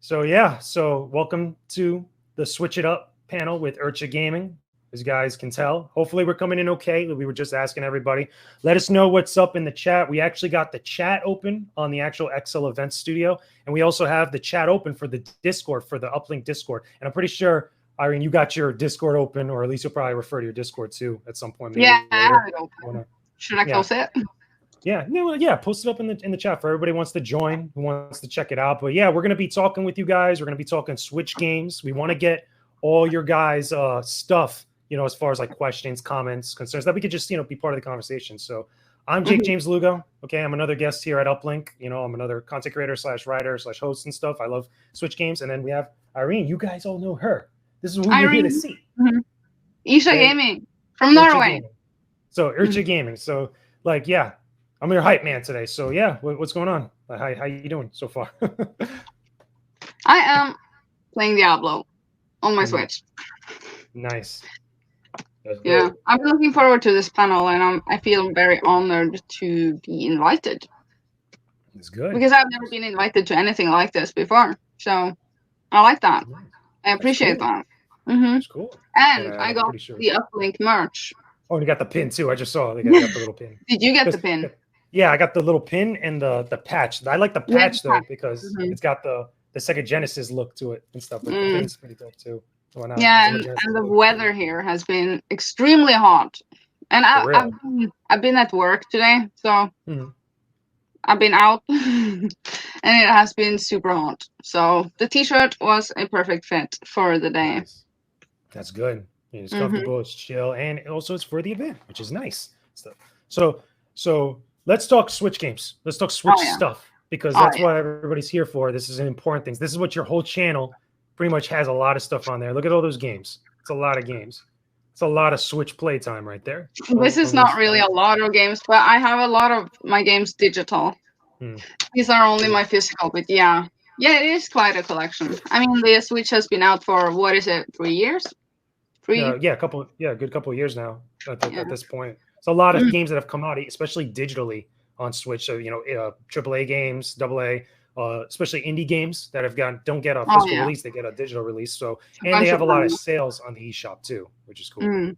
So welcome to the Switch It Up panel with Ircha Gaming. As you guys can tell, hopefully we're coming in okay. We were just asking everybody. Let us know what's up in the chat. We actually got the chat open on the actual Excel Event Studio, and we also have the chat open for the Discord, for the UPLINK Discord. And I'm pretty sure, Irene, you got your Discord open, or at least you'll probably refer to your Discord too at some point. Maybe yeah, I have it open. Should I close it? Yeah, post it up in the chat for everybody who wants to join, who wants to check it out. But yeah, we're going to be talking with you guys. We're going to be talking Switch games. We want to get all your guys' stuff, as far as like questions, comments, concerns, that we could just, be part of the conversation. So I'm Jake James Lugo. Okay, I'm another guest here at UPLINK. I'm another content creator / writer / host and stuff. I love Switch games. And then we have Irene. You guys all know her. This is who you're here to see. Ircha Gaming from Norway. Gaming. So Ircha Gaming. So I'm your hype man today. So yeah, what's going on? How you doing so far? I am playing Diablo on my Switch. Nice. Yeah, I'm looking forward to this panel, and I feel very honored to be invited. It's good. Because I've never been invited to anything like this before. So I like that. I appreciate that. That's cool. And I got the UPLINK merch. Oh, and you got the pin too. I just saw it. You got the little pin. Did you get the pin? Yeah, I got the little pin and the patch. I like the patch though because it's got the Sega Genesis look to it and stuff. But the pin's pretty dope too. Yeah, and the weather here has been extremely hot, and I've been at work today, so I've been out, and it has been super hot. So the T-shirt was a perfect fit for the day. Nice. That's good. It's comfortable, it's chill, and also it's for the event, which is nice. So let's talk Switch games. Let's talk Switch stuff because that's what everybody's here for. This is an important thing. This is what your whole channel pretty much has a lot of stuff on there. Look at all those games. It's a lot of games. It's a lot of Switch playtime right there. This is not really a lot of games, but I have a lot of my games digital. These are only my physical, but yeah, it is quite a collection. I mean, the Switch has been out for, 3 years? A good couple of years now at this point. It's a lot of games that have come out, especially digitally on Switch. So, AAA games, AA, especially indie games that don't get a physical release, they get a digital release. So, and they have a lot of sales on the eShop too, which is cool,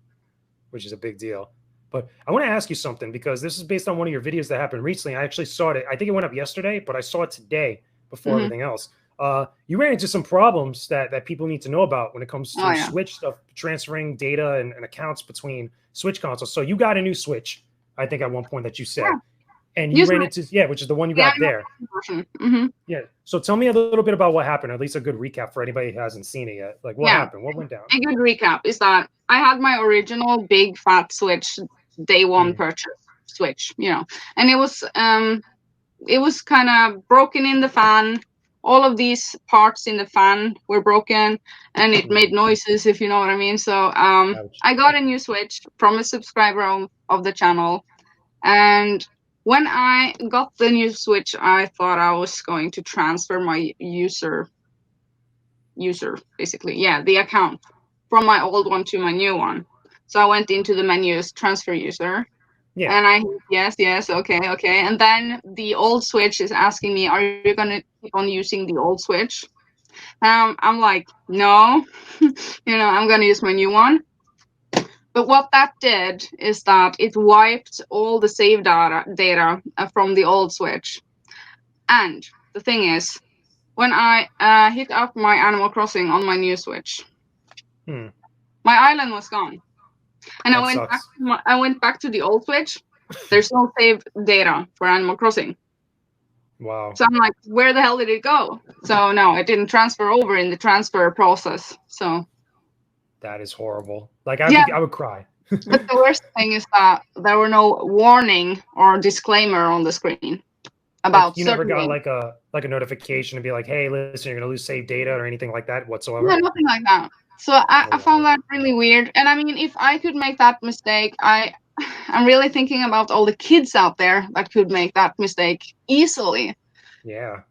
which is a big deal. But I want to ask you something because this is based on one of your videos that happened recently. I actually saw it. I think it went up yesterday, but I saw it today before everything else. You ran into some problems that people need to know about when it comes to Switch stuff, transferring data and accounts between Switch consoles. So you got a new Switch, I think at one point that you said, and you ran into which is the one you got there. Yeah. So tell me a little bit about what happened, or at least a good recap for anybody who hasn't seen it yet. Like what happened? What went down? A good recap is that I had my original big fat Switch day one purchase Switch, and it was kind of broken in the fan. All of these parts in the fan were broken and it made noises, if you know what I mean. So I got a new Switch from a subscriber of the channel. And when I got the new Switch, I thought I was going to transfer my user, basically. Yeah, the account from my old one to my new one. So I went into the menus, transfer user. Yeah. And I yes, okay. And then the old Switch is asking me, are you going to keep on using the old Switch? I'm like, no, I'm going to use my new one. But what that did is that it wiped all the save data from the old Switch. And the thing is, when I hit up my Animal Crossing on my new Switch, my island was gone. And I went back to the old Switch. There's no saved data for Animal Crossing. Wow. So I'm like, where the hell did it go? So no, it didn't transfer over in the transfer process. So that is horrible. Like I would cry. But the worst thing is that there were no warning or disclaimer on the screen about you never got like a notification to be like, hey, listen, you're gonna lose saved data or anything like that whatsoever. Yeah, nothing like that. So I found that really weird. And I mean, if I could make that mistake, I'm really thinking about all the kids out there that could make that mistake easily. Yeah.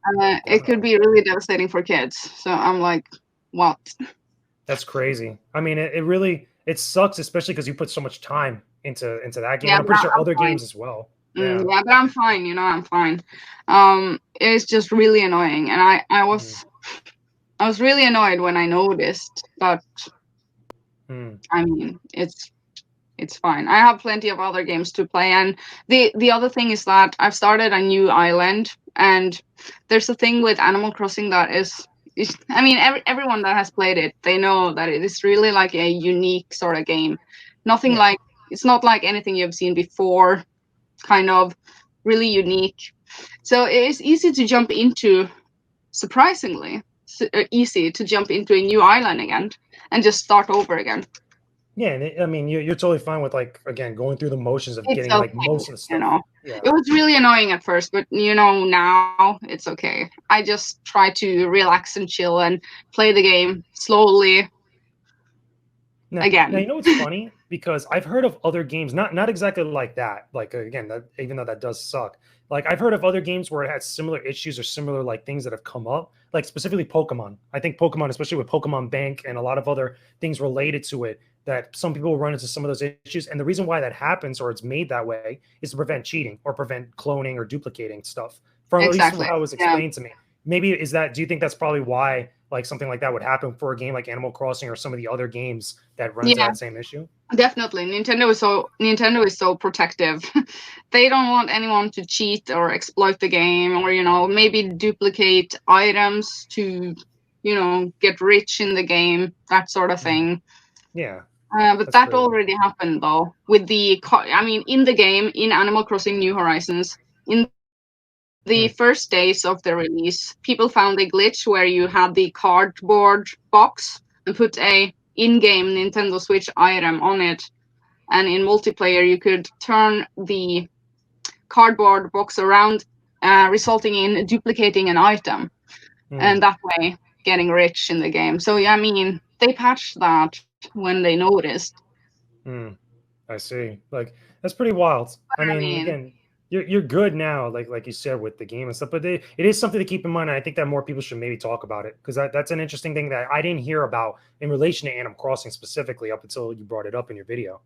It could be really devastating for kids. So I'm like, what? That's crazy. I mean, it sucks, especially because you put so much time into that game. Yeah, I'm pretty sure other games as well. Yeah, but I'm fine. I'm fine. It's just really annoying. And I was I was really annoyed when I noticed, but I mean, it's fine. I have plenty of other games to play, and the other thing is that I've started a new island, and there's a thing with Animal Crossing that is I mean, everyone that has played it, they know that it is really like a unique sort of game. Nothing like, it's not like anything you've seen before, kind of really unique. So it is easy to jump into, surprisingly easy to jump into a new island again and just start over again. Yeah, and I mean, you're totally fine with, like, again, going through the motions of getting like most of the stuff. You know, it was really annoying at first, but you know, now it's okay. I just try to relax and chill and play the game slowly. Again, now, you know what's funny? Because I've heard of other games, not exactly like that. Like, again, even though that does suck. Like, I've heard of other games where it has similar issues or similar like things that have come up. Like specifically Pokemon. I think Pokemon, especially with Pokemon Bank and a lot of other things related to it, that some people run into some of those issues. And the reason why that happens, or it's made that way, is to prevent cheating or prevent cloning or duplicating stuff. From at least how it was explained to me. Maybe do you think that's probably why like something like that would happen for a game like Animal Crossing or some of the other games that run into that same issue? Definitely. Nintendo is so protective. They don't want anyone to cheat or exploit the game, or, you know, maybe duplicate items to, you know, get rich in the game, that sort of thing. Yeah. But that already happened, though, with in the game, in Animal Crossing New Horizons, in the first days of the release, people found a glitch where you had the cardboard box and put a in-game Nintendo Switch item on it. And in multiplayer, you could turn the cardboard box around, resulting in duplicating an item. And that way, getting rich in the game. So, yeah, I mean, they patched that when they noticed. I see. Like, that's pretty wild. I mean, again, you're good now, like you said, with the game and stuff, but it is something to keep in mind. And I think that more people should maybe talk about it, because that's an interesting thing that I didn't hear about in relation to Animal Crossing specifically up until you brought it up in your video,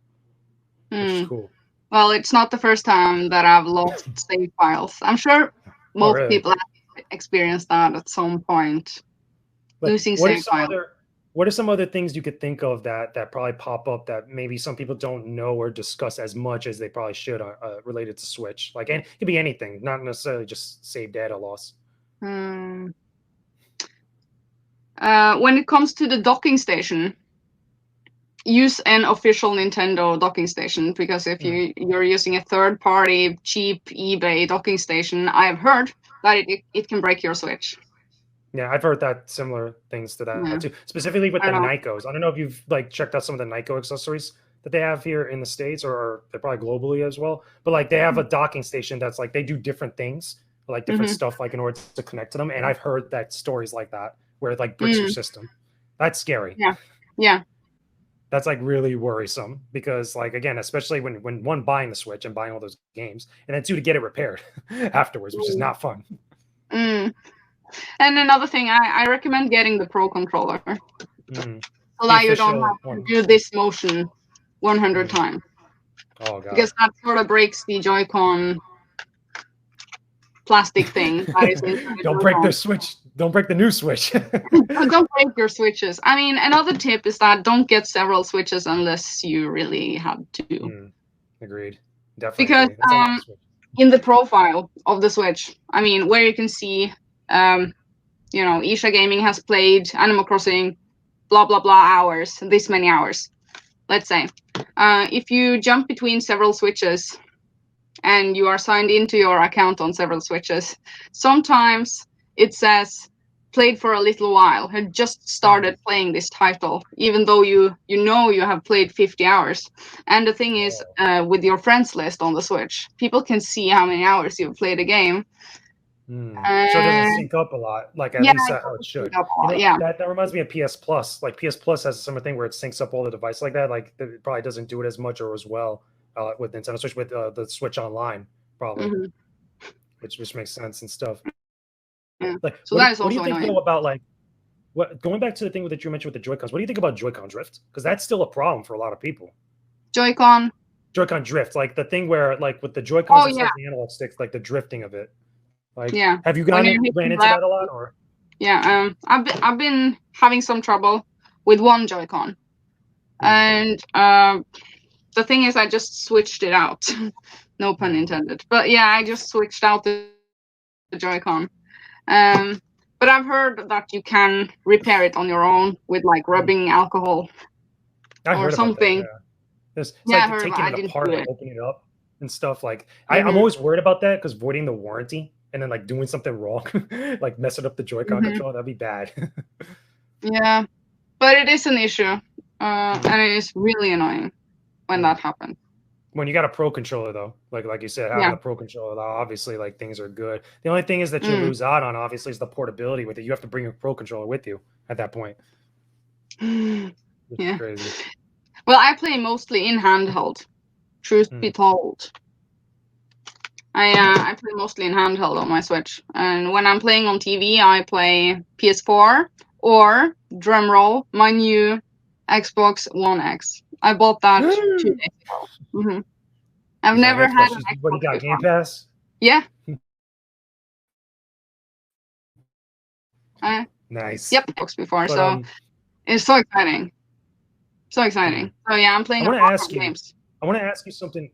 which is cool. Well, it's not the first time that I've lost save files. I'm sure most people have experienced that at some point, losing save files. What are some other things you could think of that probably pop up that maybe some people don't know or discuss as much as they probably should related to Switch? Like, it could be anything, not necessarily just save data loss. When it comes to the docking station, use an official Nintendo docking station, because if you're using a third-party cheap eBay docking station, I've heard that it can break your Switch. Yeah, I've heard that similar things to that too, specifically with the Nikos. I don't know if you've like checked out some of the Niko accessories that they have here in the States, or they're probably globally as well. But like, they have a docking station that's like, they do different things, like different stuff, like in order to connect to them. And I've heard that stories like that where it like breaks your system. That's scary. Yeah. That's like really worrisome, because like, again, especially when one, buying the Switch and buying all those games, and then two, to get it repaired afterwards, which is not fun. And another thing, I recommend getting the Pro controller. So that you don't have to do this motion 100 times. Oh, God. Because that sort of breaks the Joycon plastic thing. Don't break the Switch. Don't break the new Switch. Don't break your Switches. I mean, another tip is that don't get several Switches unless you really have to. Agreed. Definitely. Because in the profile of the Switch, I mean, where you can see, you know, Ircha Gaming has played Animal Crossing, blah, blah, blah hours, this many hours, let's say. If you jump between several Switches and you are signed into your account on several Switches, sometimes it says played for a little while, had just started playing this title, even though you know you have played 50 hours. And the thing is, with your friends list on the Switch, people can see how many hours you've played a game. So it doesn't sync up a lot, like at least how it should. That reminds me of PS Plus. Like, PS Plus has a similar thing where it syncs up all the devices like that. Like, it probably doesn't do it as much or as well with Nintendo Switch, with the Switch Online, probably, which makes sense and stuff. Like, so what do you think though about, like, going back to the thing that you mentioned with the Joy-Cons? What do you think about Joy-Con Drift? Because that's still a problem for a lot of people. Joy-Con Drift, like the thing where, like, with the Joy-Cons, it's like the analog sticks, like the drifting of it. Like, have you ran into that a lot, or? I've been having some trouble with one Joy-Con, and the thing is, I just switched it out. No pun intended. But yeah, I just switched out the Joy-Con. But I've heard that you can repair it on your own with like rubbing alcohol or something. That, yeah. It's like taking it apart and opening it up and stuff. Like I'm always worried about that because voiding the warranty and then like doing something wrong, like messing up the Joy-Con control, that'd be bad. Yeah, but it is an issue, and it is really annoying when that happens. When you got a pro controller though, like you said, having a pro controller, obviously like things are good. The only thing is that you lose out on obviously is the portability with it. You have to bring your pro controller with you at that point. Yeah. Crazy. Well, I play mostly in handheld. Truth be told, I play mostly in handheld on my Switch, and when I'm playing on TV, I play PS4 or drumroll my new Xbox One X. I bought that 2 days ago. I've never had an Xbox. What, you got Game Pass? Yeah. Nice. Yep, Xbox before, but, so it's so exciting. So exciting. So yeah, I'm playing a lot of games. I want to ask you something.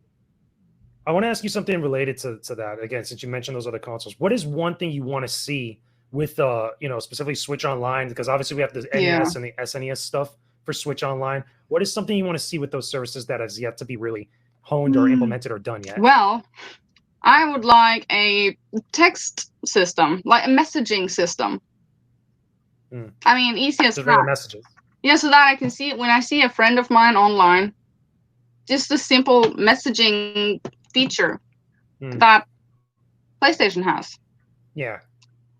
I want to ask you something related to that. Again, since you mentioned those other consoles, what is one thing you want to see with specifically Switch Online? Because obviously we have the NES and the SNES stuff for Switch Online. What is something you want to see with those services that has yet to be really honed or implemented or done yet? Well, I would like a text system, like a messaging system. I mean, easy as that. Messages. Yeah, so that I can see it when I see a friend of mine online. Just a simple messaging feature that PlayStation has. Yeah.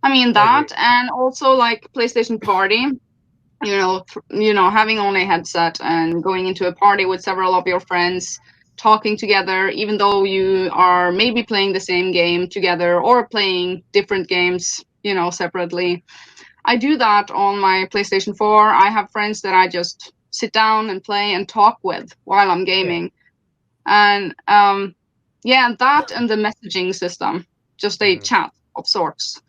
I mean that, and also like PlayStation Party. You know, having on a headset and going into a party with several of your friends, talking together, even though you are maybe playing the same game together or playing different games, separately. I do that on my PlayStation 4. I have friends that I just sit down and play and talk with while I'm gaming. And that and the messaging system, just a chat of sorts,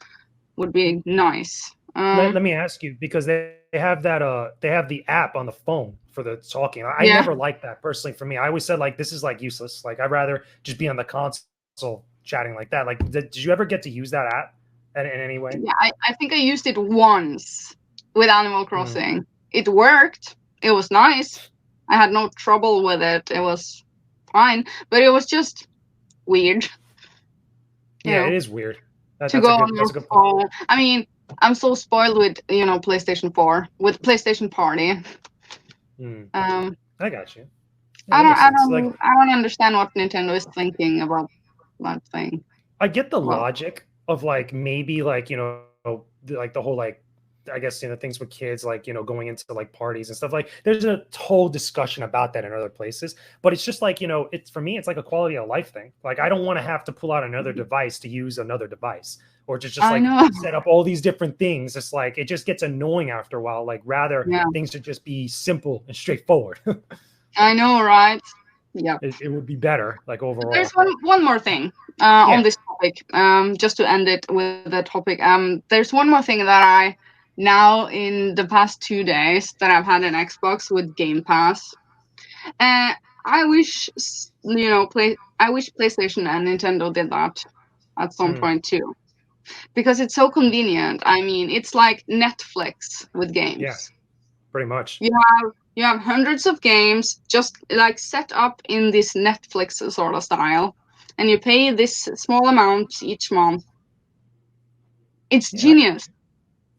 would be nice. Let me ask you, because they have that they have the app on the phone for the talking. I never liked that personally. For me, I always said like this is like useless. Like I'd rather just be on the console chatting like that. Like did you ever get to use that app in any way? Yeah, I think I used it once with Animal Crossing. It worked. It was nice. I had no trouble with it. It was fine, but it was just weird. It is weird. That's a good phone. I mean, I'm so spoiled with PlayStation 4 with PlayStation Party. I got you. I don't understand what Nintendo is thinking about that thing. I get the logic of like maybe like like the whole like I guess things with kids like going into like parties and stuff. Like there's a whole discussion about that in other places, but it's just like it's for me it's like a quality of life thing. Like I don't want to have to pull out another device to use another device or just like set up all these different things. It's like it just gets annoying after a while. Like rather things should just be simple and straightforward. I know, right? Yeah, it would be better like overall. There's one more thing on this topic, just to end it with the topic. There's one more thing that I now in the past 2 days that I've had an Xbox with Game Pass. I wish I wish PlayStation and Nintendo did that at some point too, because it's so convenient. I mean, it's like Netflix with games. Yeah, pretty much. You have hundreds of games just like set up in this Netflix sort of style, and you pay this small amount each month. It's genius.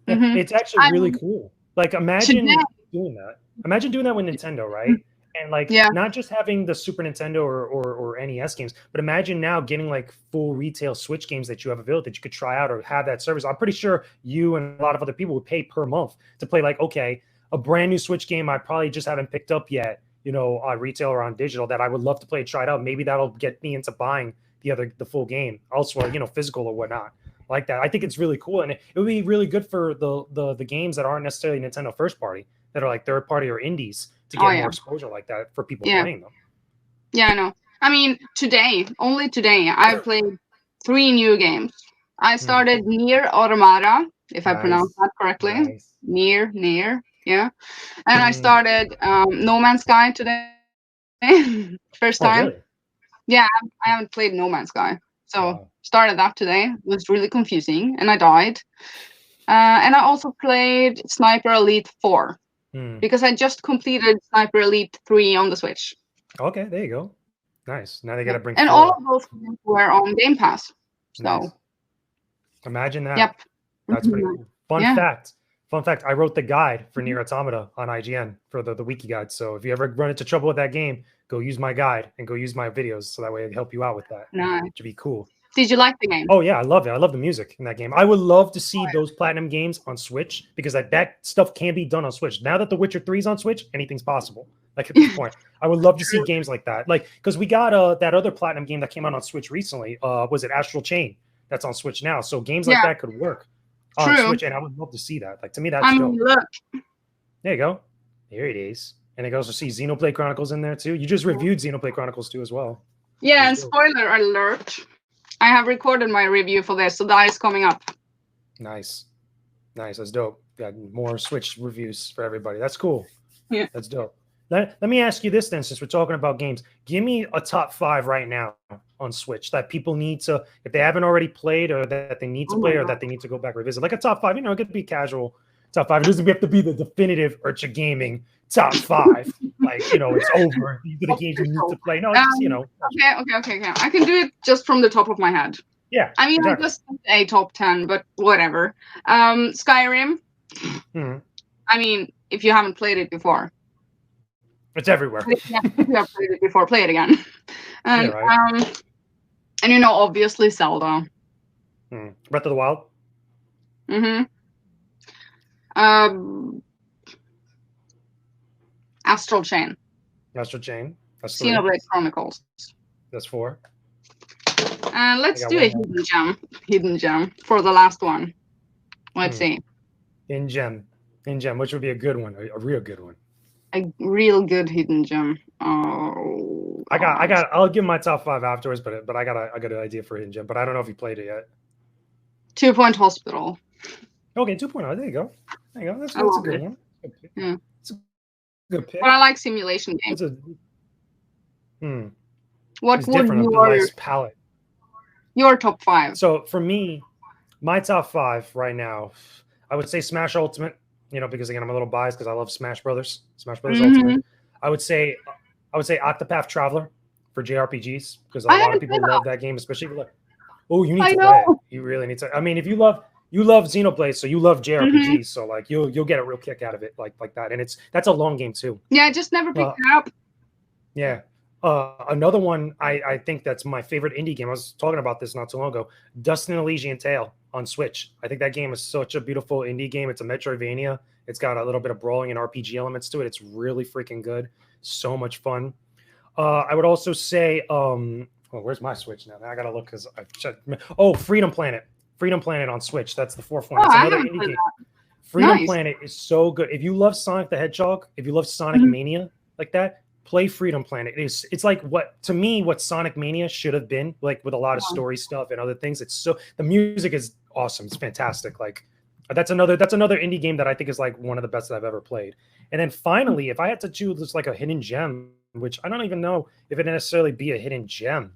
Yeah, it's actually really cool. Like imagine doing that. Imagine doing that with Nintendo, right? And like not just having the Super Nintendo or NES games, but imagine now getting like full retail Switch games that you have available that you could try out or have that service. I'm pretty sure you and a lot of other people would pay per month to play like, okay, a brand new Switch game I probably just haven't picked up yet, on retail or on digital that I would love to play and try it out. Maybe that'll get me into buying the full game elsewhere, physical or whatnot. Like that. I think it's really cool, and it would be really good for the games that aren't necessarily Nintendo first party, that are like third party or indies, to get more exposure like that for people playing them. Yeah, I know. I mean, only today, I played 3 new games. I started Nier Automata, if I pronounce that correctly. Nice. Near, yeah. And I started No Man's Sky today. First time. Really? Yeah, I haven't played No Man's Sky. So started that today. It was really confusing, and I died. And I also played Sniper Elite 4 because I just completed Sniper Elite 3 on the Switch. Okay, there you go. Nice. Now they got to bring. And 4. all of those games were on Game Pass. So nice. Imagine that. Yep. That's pretty cool. Fun fact. I wrote the guide for Nier Automata on IGN for the wiki guide. So if you ever run into trouble with that game, go use my guide and go use my videos. So that way I can help you out with that. Nice. It should be cool. Did you like the game? Oh yeah, I love it. I love the music in that game. I would love to see those platinum games on Switch because that stuff can be done on Switch. Now that The Witcher 3 is on Switch, anything's possible. Like at this point, I would love to see games like that. Like because we got that other platinum game that came out on Switch recently. Was it Astral Chain? That's on Switch now. So games like that could work on Switch, and I would love to see that. Like to me, that's dope. Look. There you go. There it is. And I can also see Xenoblade Chronicles in there too. You just reviewed Xenoblade Chronicles 2 as well. Yeah, and spoiler alert. I have recorded my review for this, so that is coming up. Nice. That's dope. Got more Switch reviews for everybody. That's cool. Yeah. That's dope. Let me ask you this then, since we're talking about games. Give me a top 5 right now on Switch that people need to, if they haven't already played or that they need to play or that they need to go back revisit. Like a top 5, it could be casual top 5. It doesn't have to be the definitive Ircha Gaming top 5. Like, it's over. These are the games you need to play. No, it's, Okay. I can do it just from the top of my head. Yeah. I mean, exactly. I just a top 10, but whatever. Skyrim. I mean, if you haven't played it before. It's everywhere. If you have played it before, play it again. And, right. And obviously Zelda. Breath of the Wild. Astral Chain. That's Xenoblade Chronicles. That's 4. Let's do a hidden gem for the last one. Let's see. Hidden gem, which would be a good one, a real good one. A real good hidden gem. Oh, I'll give my top 5 afterwards, but I got an idea for a hidden gem, but I don't know if you played it yet. 2 Point Hospital. Okay, 2.0. There you go. That's a good one. Yeah. It's a good pick. But I like simulation games. What would palette? Your top 5? So for me, my top 5 right now, I would say Smash Ultimate. Because again, I'm a little biased because I love Smash Brothers. Smash Brothers Ultimate. I would say Octopath Traveler for JRPGs because a lot of people love that game, especially if you like. Oh, you need to play it. You really need to. I mean, if you love Xenoblade, so you love JRPGs, so like you'll get a real kick out of it, like that. And that's a long game too. Yeah, I just never picked it up. Yeah. Another one I think that's my favorite indie game. I was talking about this not too long ago. Dustin Elysian Tale on Switch. I think that game is such a beautiful indie game. It's a Metroidvania. It's got a little bit of brawling and RPG elements to it. It's really freaking good. So much fun. I would also say, where's my Switch now? I gotta look because I checked. Oh, Freedom Planet. Freedom Planet on Switch. That's the 4th one. That's another indie game. Freedom Planet is so good. If you love Sonic the Hedgehog, if you love Sonic Mania like that, play Freedom Planet. It's like what Sonic Mania should have been, like with a lot of story stuff and other things. The music is awesome. It's fantastic. Like that's another indie game that I think is like one of the best that I've ever played. And then finally, if I had to choose just like a hidden gem, which I don't even know if it'd necessarily be a hidden gem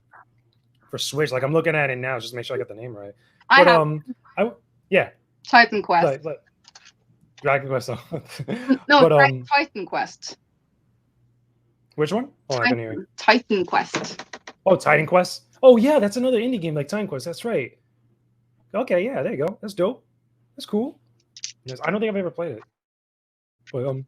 for Switch. Like I'm looking at it now, just to make sure I got the name right. Titan Quest. Dragon Quest. Titan Quest. Which one? Oh, I can hear you. Titan Quest. Oh, Titan Quest. Oh, yeah, that's another indie game like Titan Quest. That's right. Okay, yeah, there you go. That's dope. That's cool. I don't think I've ever played it. But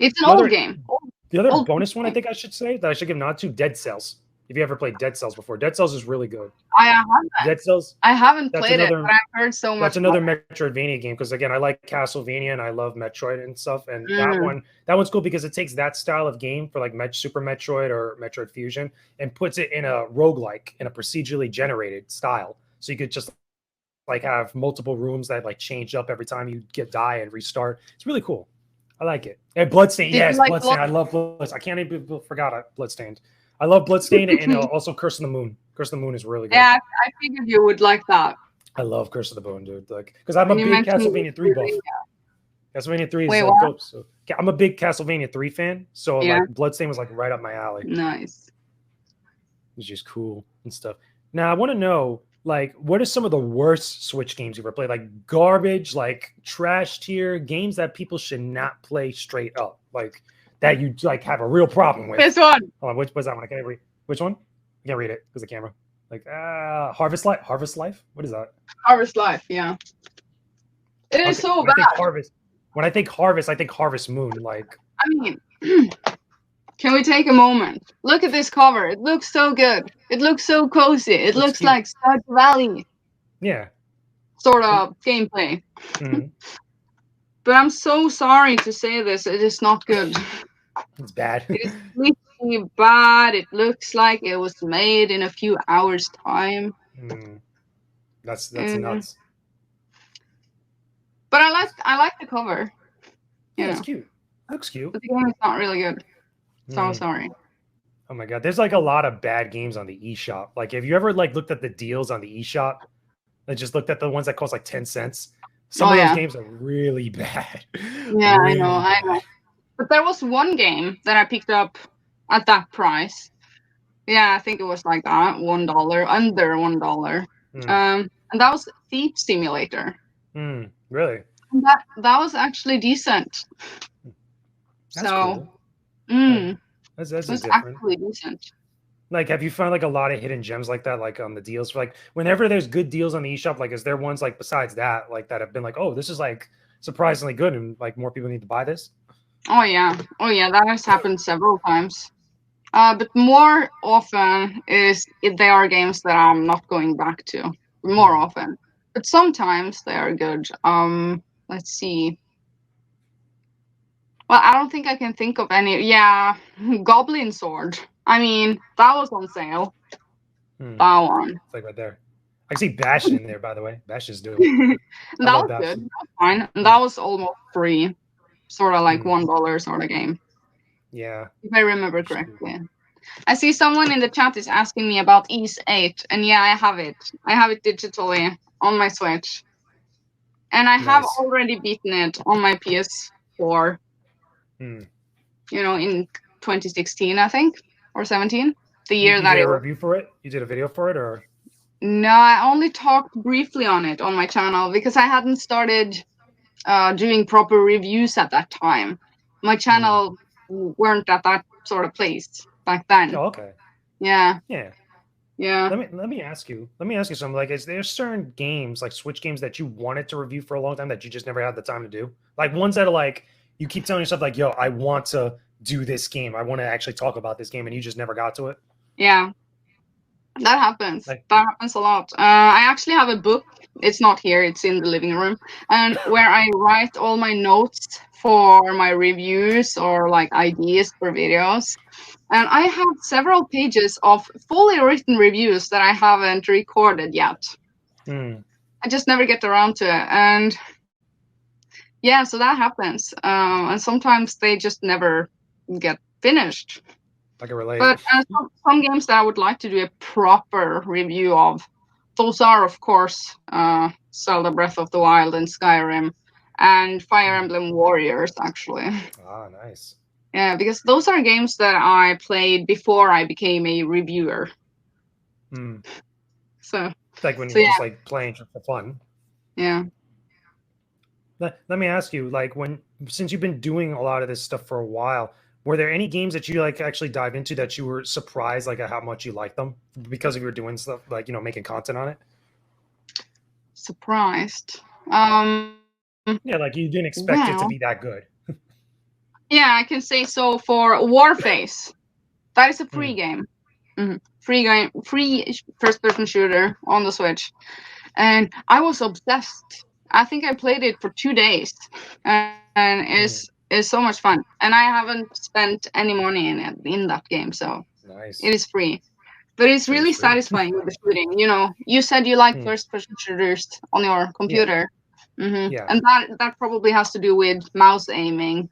it's an old game. The other bonus one I think I should say that I should give a nod to, Dead Cells. If you ever played Dead Cells before, Dead Cells is really good. I haven't. Dead Cells. I haven't played it, but I've heard so much. That's another Metroidvania game because again, I like Castlevania and I love Metroid and stuff. And that one's cool because it takes that style of game for like Super Metroid or Metroid Fusion and puts it in a roguelike, in a procedurally generated style. So you could just like have multiple rooms that like change up every time you die and restart. It's really cool. I like it. And Bloodstained, Bloodstained. I love Bloodstained. I can't even forgot Bloodstained. I love Bloodstained and also Curse of the Moon. Curse of the Moon is really good. Yeah, I figured you would like that. I love Curse of the Bone, dude. Like, because I'm a big Castlevania 3 buff. Castlevania 3 is dope. So I'm a big Castlevania 3 fan. So like Bloodstain was like right up my alley. Nice. Which is cool and stuff. Now I want to know, like, what are some of the worst Switch games you've ever played? Like garbage, like trash tier games that people should not play straight up, like that you like have a real problem with. This one. Hold on, which was that one? I can't read. Which one? I can't read it because the camera. Like Harvest Life. Harvest Life. What is that? Harvest Life. Yeah. It is so bad. When I think Harvest, I think Harvest Moon. Like. I mean. Can we take a moment? Look at this cover. It looks so good. It looks so cozy. It looks like Stardew Valley. Yeah. Sort of gameplay. Mm-hmm. But I'm so sorry to say this. It is not good. It's bad. It is really bad. It looks like it was made in a few hours' time. That's nuts. But I like the cover. Yeah, it's cute. Looks cute. But the game is not really good. So sorry. Oh my god, there's like a lot of bad games on the eShop. Like, have you ever like looked at the deals on the eShop? I just looked at the ones that cost like 10 cents. Some of those games are really bad. Yeah, really I know. But there was one game that I picked up at that price. Yeah, I think it was like that, $1, under $1. And that was Thief Simulator. Really? And that was actually decent. That's cool. That's different. Actually decent. Like, have you found like a lot of hidden gems like that, like on the deals? For like, whenever there's good deals on the eShop, like, is there ones like besides that, like that have been like, oh, this is like surprisingly good, and like more people need to buy this? Oh yeah, that has happened several times. But more often they are games that I'm not going back to. More often, but sometimes they are good. Let's see. Well, I don't think I can think of any. Yeah, Goblin Sword. I mean, that was on sale. That one. It's like right there. I see Bash in there, by the way. Bash is dope. That was good. That was fine. And that was almost free. Sort of like $1 sort of game. Yeah. If I remember correctly. I see someone in the chat is asking me about Ys 8. And yeah, I have it. I have it digitally on my Switch. And I have already beaten it on my PS4. You know, in 2016, I think, or 17, the year that you did a review for it. You did a video for it, or? No, I only talked briefly on it on my channel because I hadn't started doing proper reviews at that time. My channel weren't at that sort of place back then. Oh, okay. Yeah. Let me ask you something. Like, is there certain games, like Switch games, that you wanted to review for a long time that you just never had the time to do? Like ones that are like, you keep telling yourself like, yo, I want to do this game. I want to actually talk about this game, and you just never got to it. Yeah, that happens. That happens a lot. I actually have a book. It's not here. It's in the living room, and where I write all my notes for my reviews or like ideas for videos. And I have several pages of fully written reviews that I haven't recorded yet. I just never get around to it. And yeah, so that happens. And sometimes they just never get finished. I can relate. But some games that I would like to do a proper review of, those are, of course, Zelda Breath of the Wild and Skyrim and Fire Emblem Warriors, actually. Ah, nice. Yeah, because those are games that I played before I became a reviewer. So it's like when you're just like playing for fun. Yeah. Let me ask you, like, since you've been doing a lot of this stuff for a while, were there any games that you like actually dive into that you were surprised like at how much you liked them because of you were doing stuff like, you know, making content on it? Surprised. Yeah, like you didn't expect it to be that good. Yeah, I can say so for Warface. That is a free game. Free first-person shooter on the Switch. And I was obsessed. I think I played it for 2 days. And it's so much fun. And I haven't spent any money in that game, so nice. It is free. But it's really satisfying with the shooting. You know, you said you like first-person shooters on your computer. Yeah. And that probably has to do with mouse aiming.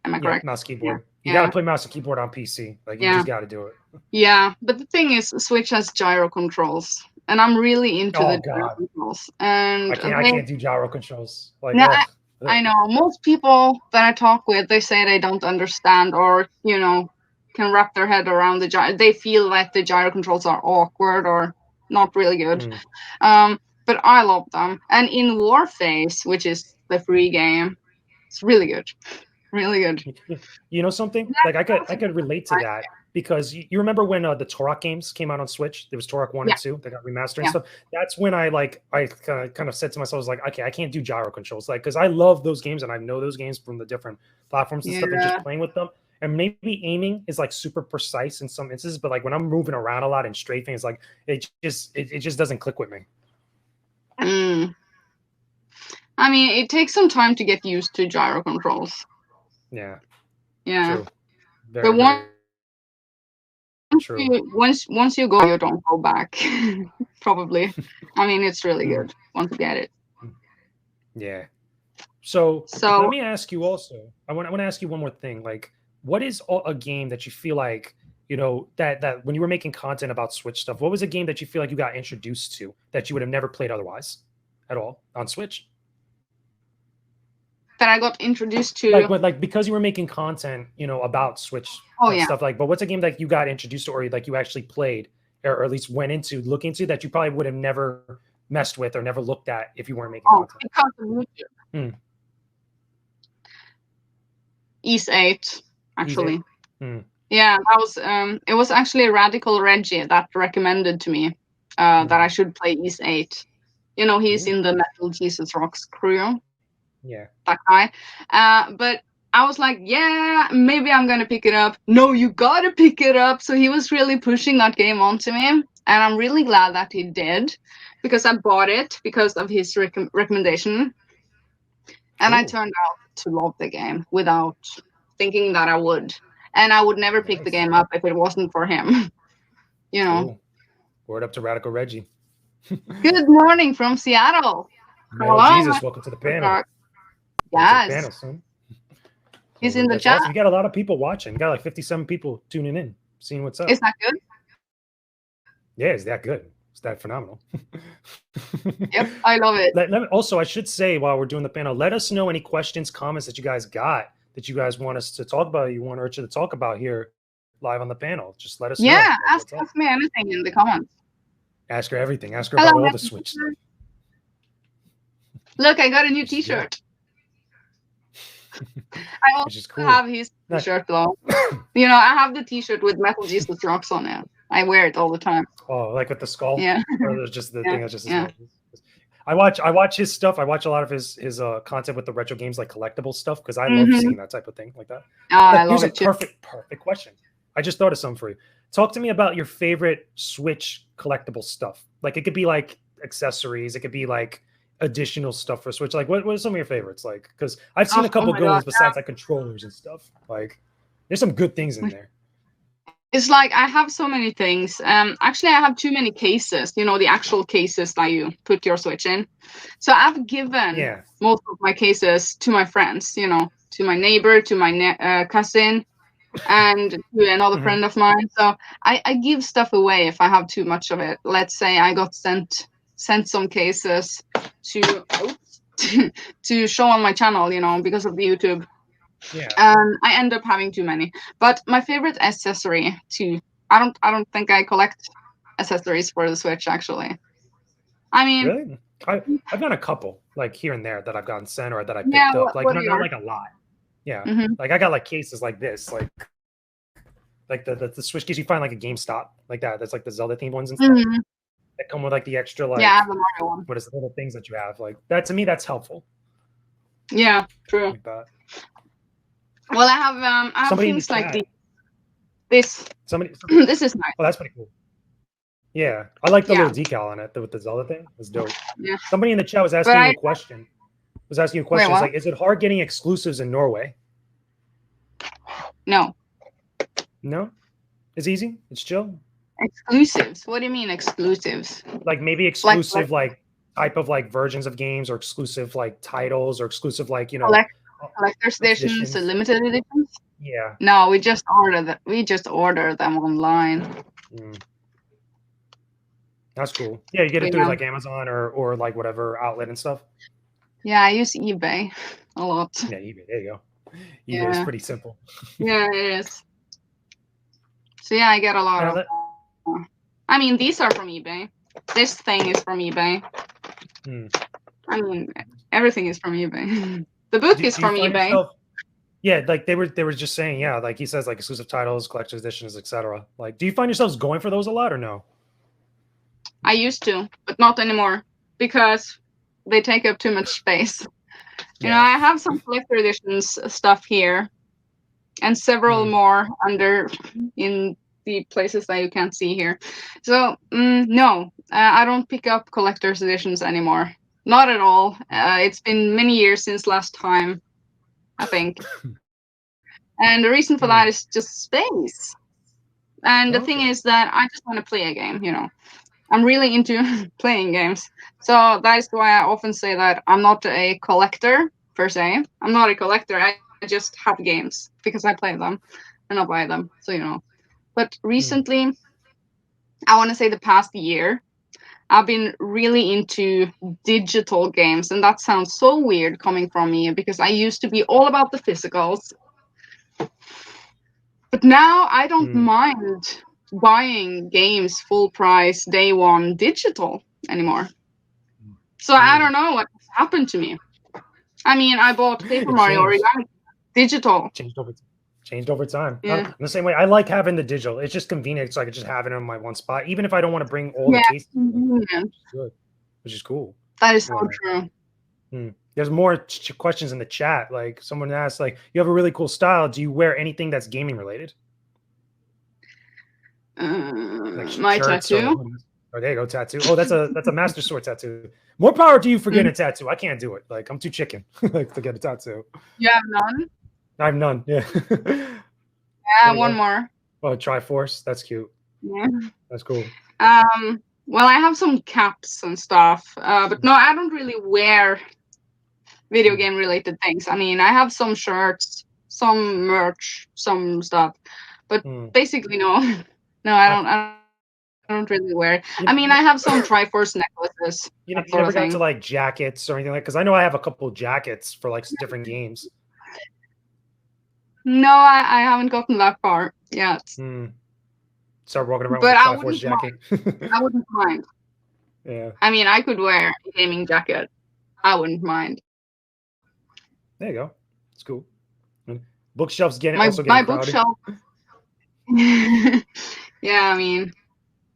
Am I correct? Mouse keyboard. You gotta play mouse and keyboard on PC. Like you just gotta do it. Yeah, but the thing is, Switch has gyro controls, and I'm really into Oh the gyro god, controls. And I can't do gyro controls. Like, now, ugh. I know most people that I talk with, they say they don't understand or can wrap their head around the gyro. They feel like the gyro controls are awkward or not really good. But I love them. And in Warface, which is the free game, it's really good. Really good. You know something? Like I could relate to that because you remember when the Turok games came out on Switch? There was Turok 1 and 2. They got remastered and stuff. That's when I kind of said to myself, I was like, okay, I can't do gyro controls. Like, because I love those games and I know those games from the different platforms and stuff, and just playing with them. And maybe aiming is like super precise in some instances, but like when I'm moving around a lot and strafing, it's like it just doesn't click with me. I mean, it takes some time to get used to gyro controls. Yeah. Yeah. True. Once you go, you don't go back. Probably. I mean, it's really good once you get it. Yeah. So let me ask you also. I want to ask you one more thing. Like, what is a game that you feel like, that when you were making content about Switch stuff, what was a game that you feel like you got introduced to that you would have never played otherwise at all on Switch? That I got introduced to, like because you were making content, about Switch stuff. Like, but what's a game that you got introduced to, or like you actually played, or at least went into look into that you probably would have never messed with or never looked at if you weren't making content? Because of YouTube. Ys 8, actually. Yeah, that was it was actually Radical Reggie that recommended to me that I should play Ys 8. He's in the Metal Jesus Rocks crew. Yeah, that guy. But I was like, yeah, maybe I'm gonna pick it up. No, you gotta pick it up. So he was really pushing that game onto me, and I'm really glad that he did, because I bought it because of his recommendation, and I turned out to love the game without thinking that I would, and I would never pick the game up if it wasn't for him. Cool. Word up to Radical Reggie. Good morning from Seattle. Hello, Jesus, welcome to the panel. Yes. He's in the chat. Awesome. You got a lot of people watching. You got like 57 people tuning in, seeing what's up. Is that good? Yeah, is that good? Is that phenomenal? Yep, I love it. Also, I should say, while we're doing the panel, let us know any questions, comments that you guys got that you guys want us to talk about, you want Ircha to talk about here live on the panel. Just let us know. Yeah, ask me anything in the comments. Ask her everything. Ask her about all the Switch stuff. Look, I got a new t-shirt. I also have his t-shirt though. I have the t-shirt with Metal Jesus Rocks on it. I wear it all the time. Oh, like with the skull? Yeah. Or there's just the thing that's just I watch his stuff. I watch a lot of his content with the retro games, like collectible stuff, because I love seeing that type of thing like that. I love it. Perfect question. I just thought of something for you. Talk to me about your favorite Switch collectible stuff. Like, it could be like accessories, it could be like additional stuff for Switch. Like, what are some of your favorites? Like, because I've seen a couple good ones besides like controllers and stuff. Like, there's some good things in there. It's like I have so many things. Actually, I have too many cases. The actual cases that you put your Switch in. So I've given most of my cases to my friends. To my neighbor, to my cousin, and to another friend of mine. So I give stuff away if I have too much of it. Let's say I got sent some cases to show on my channel, because of the YouTube. Yeah. I end up having too many. But my favorite accessory I don't think I collect accessories for the Switch, actually. I mean, really? I've got a couple, like here and there, that I've gotten sent or that I picked up. Like, not like a lot. Yeah. Like, I got like cases like this, like the Switch case you find like a GameStop, like that. That's like the Zelda themed ones and stuff. That come with like the extra, like, the Mario one. What is the little things that you have? Like that, to me, that's helpful. Yeah, true. Like that. Well, I have things like this. This is nice. Oh, that's pretty cool. Yeah, I like the little decal on it with the Zelda thing. It's dope. Yeah. Somebody in the chat was asking you a question. Wait, it's like, is it hard getting exclusives in Norway? No. No? It's easy? It's chill? Exclusives? What do you mean exclusives? Like maybe exclusive like type of like versions of games, or exclusive like titles, or exclusive like, collector's editions and limited editions? Yeah. No, we just order them online. That's cool. Yeah, you get it through like Amazon or like whatever outlet and stuff. Yeah, I use eBay a lot. Yeah, eBay. There you go. eBay is pretty simple. Yeah, it is. So yeah, I get a lot of. I mean, these are from eBay. This thing is from eBay. I mean, everything is from eBay. The book is from eBay. Yeah, like they were just saying, yeah, like he says, like exclusive titles, collector's editions, etc. Like, do you find yourselves going for those a lot or no? I used to, but not anymore because they take up too much space. You know, I have some collector editions stuff here, and several more in the places that you can't see here. So no, I don't pick up collector's editions anymore. Not at all. It's been many years since last time, I think. And the reason for that is just space. And the thing is that I just want to play a game, you know. I'm really into playing games. So that is why I often say that I'm not a collector, per se. I'm not a collector. I just have games because I play them and I buy them. So, you know. But recently, I want to say the past year, I've been really into digital games. And that sounds so weird coming from me because I used to be all about the physicals. But now I don't mind buying games full price, day one, digital anymore. So I don't know what happened to me. I mean, I bought Paper Mario Origami digital. Changed over time. Yeah. In the same way, I like having the digital. It's just convenient, so I can just have it in my one spot, even if I don't want to bring all the cases. Which is cool. That is so true. There's more questions in the chat. Like someone asked, like, you have a really cool style. Do you wear anything that's gaming related? Like my tattoo. Oh, there you go, tattoo. Oh, that's a Master Sword tattoo. More power to you for getting a tattoo. I can't do it. Like I'm too chicken like to get a tattoo. You have none? I have none. Yeah. Yeah, one more. Oh, Triforce. That's cute. Yeah. That's cool. Well, I have some caps and stuff, but no, I don't really wear video game related things. I mean, I have some shirts, some merch, some stuff, but basically no, I don't really wear it. I mean, I have some Triforce necklaces. You never got to like jackets or anything like? Because I know I have a couple jackets for like different games. No, I haven't gotten that far yet. Start walking around but with a Triforce jacket. I wouldn't mind. Yeah. I mean, I could wear a gaming jacket. I wouldn't mind. There you go. It's cool. Bookshelves getting my crowded. Bookshelf. Yeah, I mean,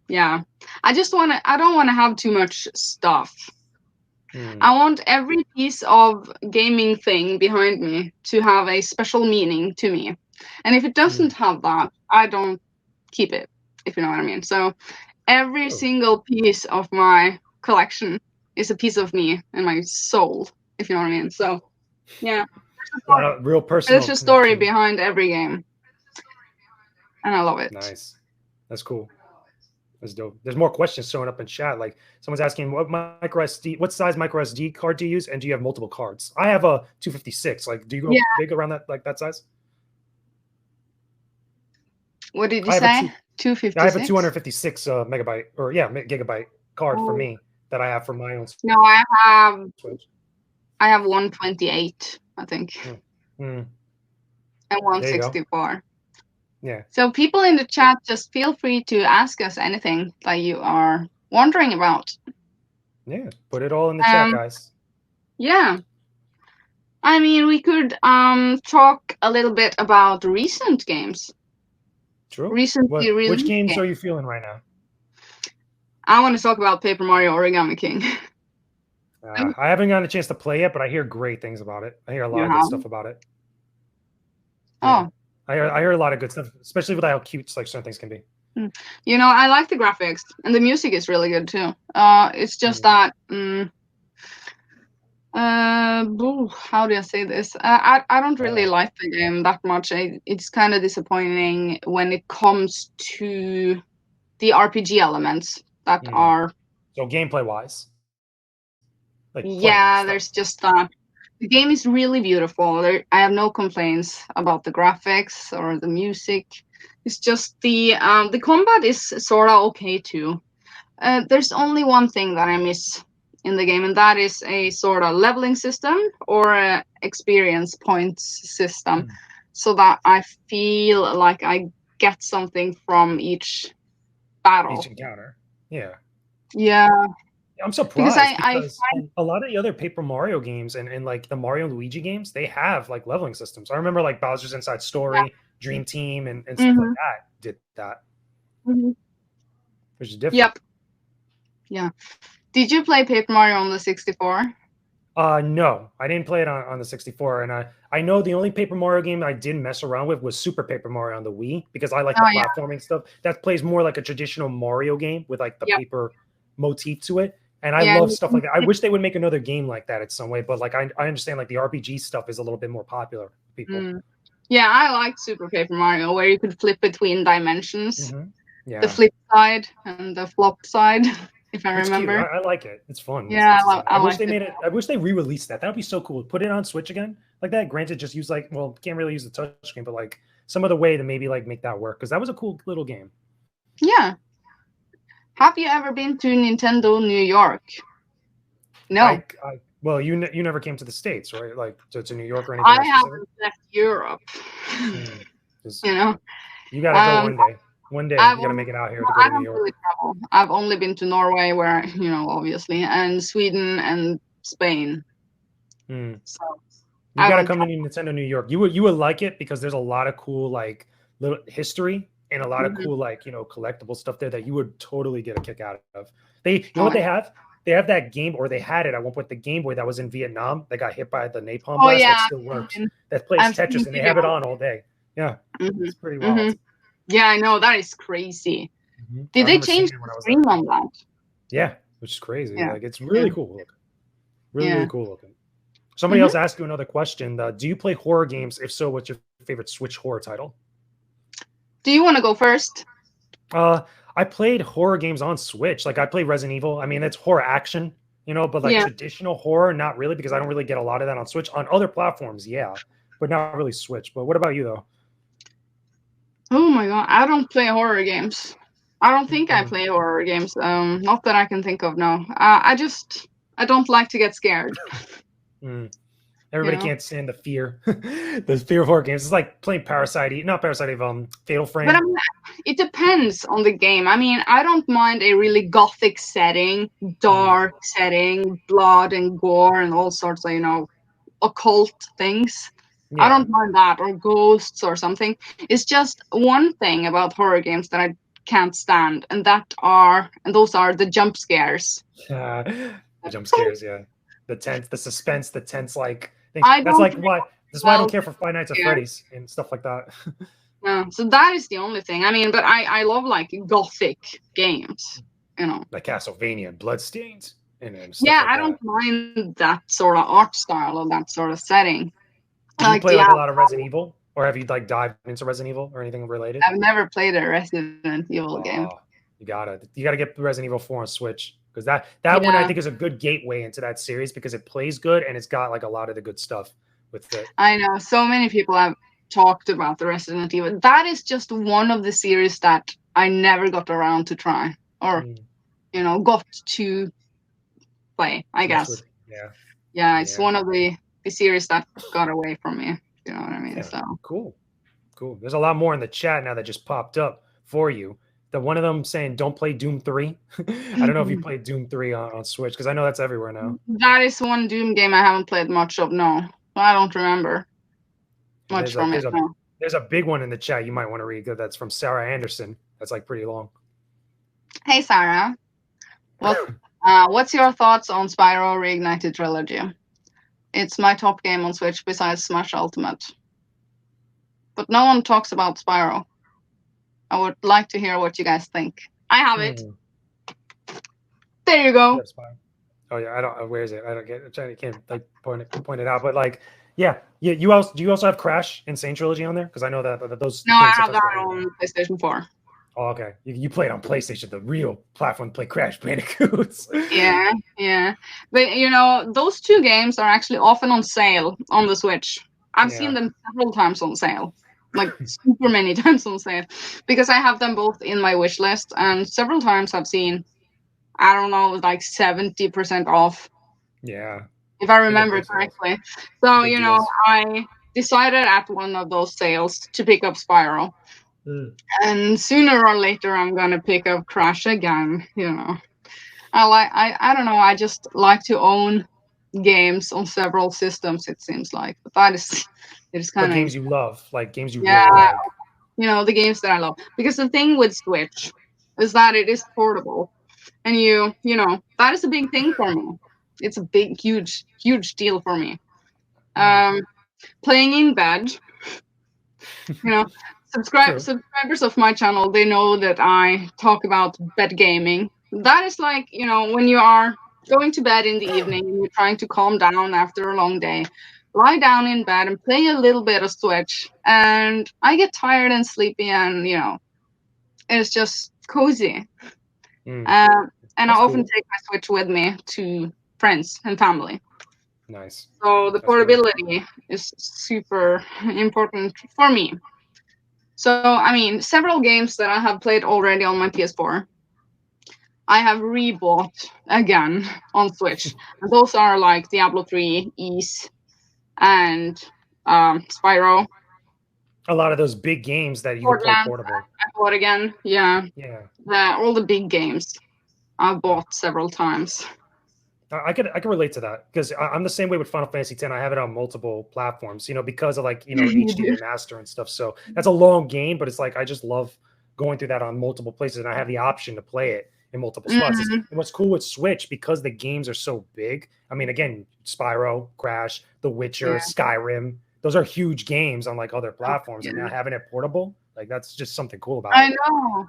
yeah. I don't want to have too much stuff. I want every piece of gaming thing behind me to have a special meaning to me. And if it doesn't have that, I don't keep it, if you know what I mean. So every single piece of my collection is a piece of me and my soul, if you know what I mean. So, yeah. Real personal. There's a story behind every game. And I love it. Nice. That's cool. That's dope. There's more questions showing up in chat. Like someone's asking, what size micro SD card do you use, and do you have multiple cards? I have a 256. Like, do you go big around that size? What did you say? 256. I have a 256 megabyte or gigabyte card for me that I have for my own. No, I have 128, I think, and 164. Yeah. So people in the chat, just feel free to ask us anything that you are wondering about. Yeah, put it all in the chat, guys. Yeah. I mean, we could talk a little bit about recent games. True. Recently released which games are you feeling right now? I want to talk about Paper Mario Origami King. I haven't gotten a chance to play it, but I hear great things about it. I hear a lot of good stuff about it. Yeah. Oh. I hear a lot of good stuff, especially with how cute like certain things can be. You know, I like the graphics, and the music is really good too. It's just that how do I say this? I don't really like the game that much. It's kind of disappointing when it comes to the RPG elements that are. So gameplay wise. Like there's just that. The game is really beautiful. I have no complaints about the graphics or the music. It's just the combat is sort of okay too. There's only one thing that I miss in the game, and that is a sort of leveling system or a experience points system, so that I feel like I get something from each battle. Each encounter. Yeah. Yeah. I'm surprised because a lot of the other Paper Mario games and like the Mario and Luigi games, they have like leveling systems. I remember like Bowser's Inside Story, Dream Team, and stuff like that did that. Which is different. Yep. Yeah. Did you play Paper Mario on the 64? No, I didn't play it on the 64. And I know the only Paper Mario game I didn't mess around with was Super Paper Mario on the Wii, because I like the platforming stuff. That plays more like a traditional Mario game with like the paper motif to it. And I love stuff like that. I wish they would make another game like that in some way, but like I understand like the RPG stuff is a little bit more popular for people. Yeah, I liked Super Paper Mario, where you could flip between dimensions. Yeah. The flip side and the flop side, if I remember. I like it. It's fun. Yeah, I wish they made it. I wish they re-released that. That would be so cool. Put it on Switch again like that. Granted, just use like, well, can't really use the touch screen, but like some other way to maybe like make that work, because that was a cool little game. Yeah. Have you ever been to Nintendo New York? No. Well, you never came to the States, right? Like to New York or anything? I haven't left Europe. You know, you gotta go one day. One day you gotta make it out here to go to New York. Really travel. I've only been to Norway, where obviously, and Sweden and Spain. So you gotta come to Nintendo New York. You would like it, because there's a lot of cool like little history and a lot of cool like collectible stuff there that you would totally get a kick out of. What they have? They have that game, or they had it at one point, the Game Boy that was in Vietnam that got hit by the napalm blast. That still works. That plays Tetris, and they have it on all day. Yeah, it's pretty wild. Yeah, I know, that is crazy. Did they change the screen on that? Yeah, which is crazy. Yeah. Like it's really cool looking. Really cool looking. Somebody else asked you another question. Do you play horror games? If so, what's your favorite Switch horror title? Do you want to go first? I played horror games on Switch. Like I played Resident Evil. I mean, it's horror action, but like traditional horror, not really, because I don't really get a lot of that on Switch. On other platforms, yeah, but not really Switch. But what about you, though? Oh my god, I don't play horror games. I don't think I play horror games. Not that I can think of, no. I don't like to get scared. Everybody can't stand the fear. The fear of horror games. It's like playing Fatal Frame. But it depends on the game. I mean, I don't mind a really gothic setting, dark setting, blood and gore and all sorts of, occult things. Yeah. I don't mind that, or ghosts or something. It's just one thing about horror games that I can't stand, and those are the jump scares. The jump scares, yeah. The tense, the suspense, the tense like things. That's why I don't care for Five Nights at Freddy's and stuff like that. No, so that is the only thing. I mean, but I love like gothic games, like Castlevania and Bloodstains and stuff yeah, like I don't mind that sort of art style or that sort of setting. Do you play like a lot of Resident Evil, or have you like dived into Resident Evil or anything related? I've never played a Resident Evil game. You gotta get Resident Evil 4 on Switch, because that one I think is a good gateway into that series, because it plays good and it's got like a lot of the good stuff with it. I know so many people have talked about the Resident Evil. That is just one of the series that I never got around to try, or got to play, I guess. Yeah, it's one of the series that got away from me. You know what I mean? Yeah. So cool. There's a lot more in the chat now that just popped up for you. The one of them saying don't play Doom 3. I don't know if you played Doom 3 on Switch, because I know that's everywhere now. That is one Doom game I haven't played much of. No, I don't remember much from it. There's a big one in the chat you might want to read. That's from Sarah Anderson. That's like pretty long. Hey Sarah, what's your thoughts on Spyro Reignited Trilogy? It's my top game on Switch besides Smash Ultimate. But no one talks about Spyro. I would like to hear what you guys think. I have it. There you go. Oh yeah, I don't. Where is it? I don't get it. I can't like point it out. But like, yeah. Do you also have Crash Insane Trilogy on there? Because I know that those. No, I have that on PlayStation 4. Oh, okay. You play it on PlayStation, the real platform to play Crash Bandicoots. Yeah. But those two games are actually often on sale on the Switch. I've seen them several times on sale. Like super many times on sale, because I have them both in my wish list, and several times I've seen I don't know, like 70% off. Yeah. If I remember correctly. So, you know, I decided at one of those sales to pick up Spyro. And sooner or later I'm gonna pick up Crash again, you know. I don't know, I just like to own games on several systems, it seems like. But that is it's kind of games you love, like games you really like. You know, the games that I love. Because the thing with Switch is that it is portable. And you know, that is a big thing for me. It's a big, huge deal for me. Playing in bed, you know, subscribers of my channel, they know that I talk about bed gaming. That is like, you know, when you are going to bed in the evening and you're trying to calm down after a long day, lie down in bed and play a little bit of Switch, and I get tired and sleepy, and you know, it's just cozy. And I often take my Switch with me to friends and family. Nice. So the portability is super important for me. So, I mean, several games that I have played already on my PS4, I have rebought again on Switch. And those are like Diablo 3, Ys, and Spyro. A lot of those big games that you can play portable. I bought again, yeah. All the big games I've bought several times. I can relate to that because I'm the same way with Final Fantasy X. I have it on multiple platforms, you know, because of like, you know, HD remaster and stuff. So that's a long game, but it's like I just love going through that on multiple places, and I have the option to play it in multiple spots. And what's cool with Switch, because the games are so big. I mean, again, Spyro, Crash, The Witcher, Skyrim. Those are huge games on like other platforms, and now having it portable, like that's just something cool about it. I know.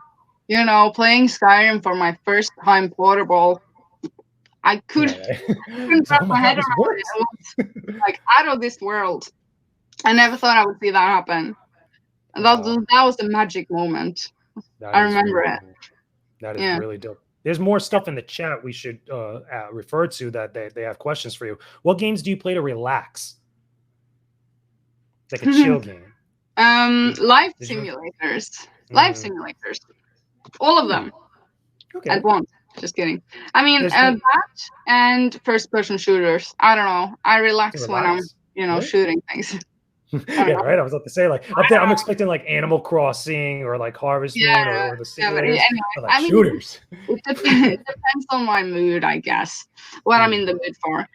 You know, playing Skyrim for my first time portable, I couldn't wrap my head around it. It was like out of this world. I never thought I would see that happen. And that was the magic moment. I remember it. That is really dope. There's more stuff in the chat we should refer to that they have questions for you. What games do you play to relax? Like a chill game. Life simulators. Life simulators. All of them. Okay. At once. Just kidding. I mean, that and first-person shooters. I don't know. I relax when I'm, you know, shooting things. Yeah, right. I was about to say, like, up there, I'm expecting like Animal Crossing or like Harvest Moon or the simulators. But like, shooters. It depends on my mood, I guess. What I'm in the mood for.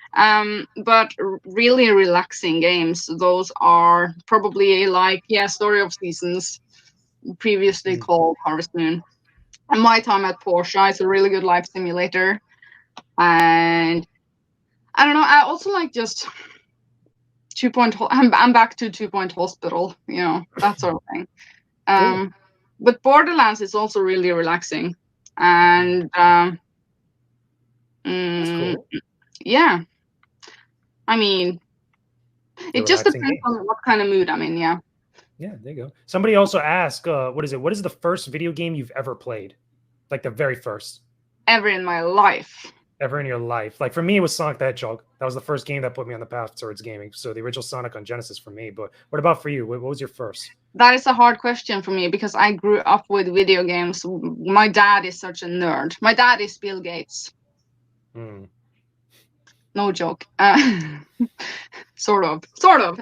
But really relaxing games. Those are probably like Story of Seasons, previously called Harvest Moon. And My Time at Porsche is a really good life simulator. And I don't know, I also like just I'm back to 2 Point Hospital, you know, that sort of thing. But Borderlands is also really relaxing. And that's cool. Yeah. I mean, it just depends on what kind of mood I'm in, yeah. Yeah, there you go. Somebody also asked, what is it? What is the first video game you've ever played? Like the very first. Ever in my life. Ever in your life. Like for me, it was Sonic the Hedgehog. That was the first game that put me on the path towards gaming. So the original Sonic on Genesis for me. But what about for you? What was your first? That is a hard question for me because I grew up with video games. My dad is such a nerd. My dad is Bill Gates. No joke. Sort of.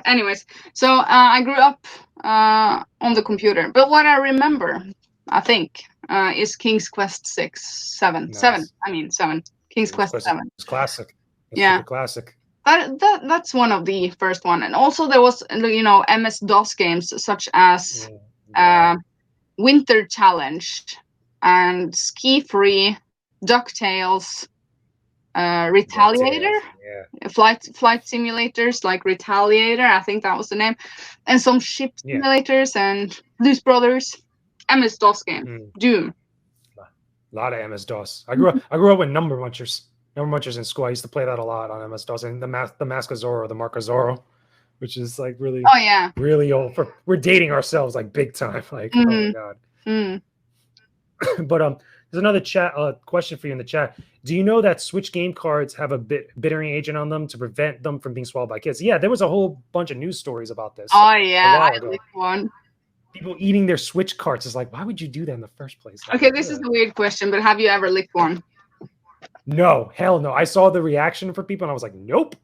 Anyways, so I grew up on the computer. But what I remember, I think, is King's Quest 7. King's Quest 7. It's classic. It's super classic. That's one of the first one. And also there was, you know, MS-DOS games such as Winter Challenge and Ski Free, DuckTales, Retaliator, flight simulators like Retaliator, I think that was the name, and some ship simulators and Blues Brothers, MS-DOS game, Doom. A lot of MS-DOS. I grew up with Number Munchers in school. I used to play that a lot on MS-DOS, and the Mask of Zorro, the Mark of Zorro, which is like really, really old. We're dating ourselves like big time. Like, oh my god. But there's another question for you in the chat. Do you know that Switch game cards have a bittering agent on them to prevent them from being swallowed by kids? Yeah, there was a whole bunch of news stories about this. Oh yeah, I like one. People eating their Switch cards is like, why would you do that in the first place? Okay, this is a weird question, but have you ever licked one? No, hell no. I saw the reaction for people and I was like, nope.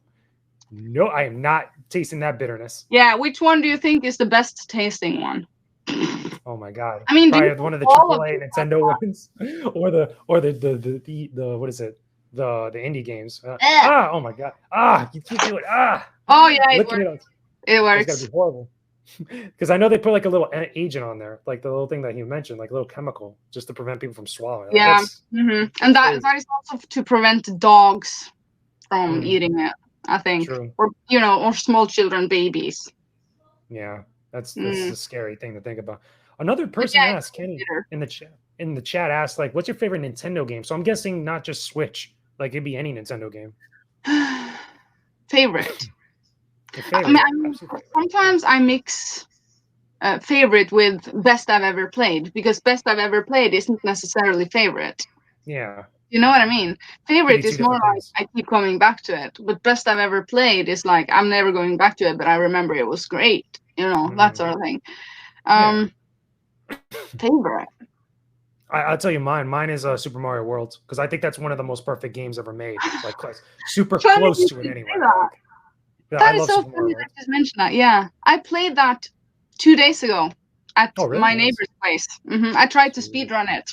No, I am not tasting that bitterness. Yeah, which one do you think is the best tasting one? Oh my god! I mean, probably one of the AAA Nintendo ones, or the what is it? The indie games. Oh my god! You keep doing Oh yeah, it works. It works. It's gotta be horrible. Because I know they put like a little agent on there, like the little thing that you mentioned, like a little chemical, just to prevent people from swallowing. Yeah, and that is also to prevent dogs from eating it. I think, True. or or small children, babies. Yeah, that's a scary thing to think about. Another person asked, Kenny, in the chat asked, like, what's your favorite Nintendo game? So I'm guessing not just Switch, like it'd be any Nintendo game. Favorite. Sometimes I mix favorite with best I've ever played, because best I've ever played isn't necessarily favorite. Yeah. You know what I mean? Favorite is more like I keep coming back to it, but best I've ever played is like I'm never going back to it, but I remember it was great. That sort of thing. Favorite. I'll tell you mine. Mine is Super Mario World, because I think that's one of the most perfect games ever made. Like super close to it anyway. That is so funny that you just mentioned that. Yeah, I played that 2 days ago at my neighbor's place. I tried to speedrun it.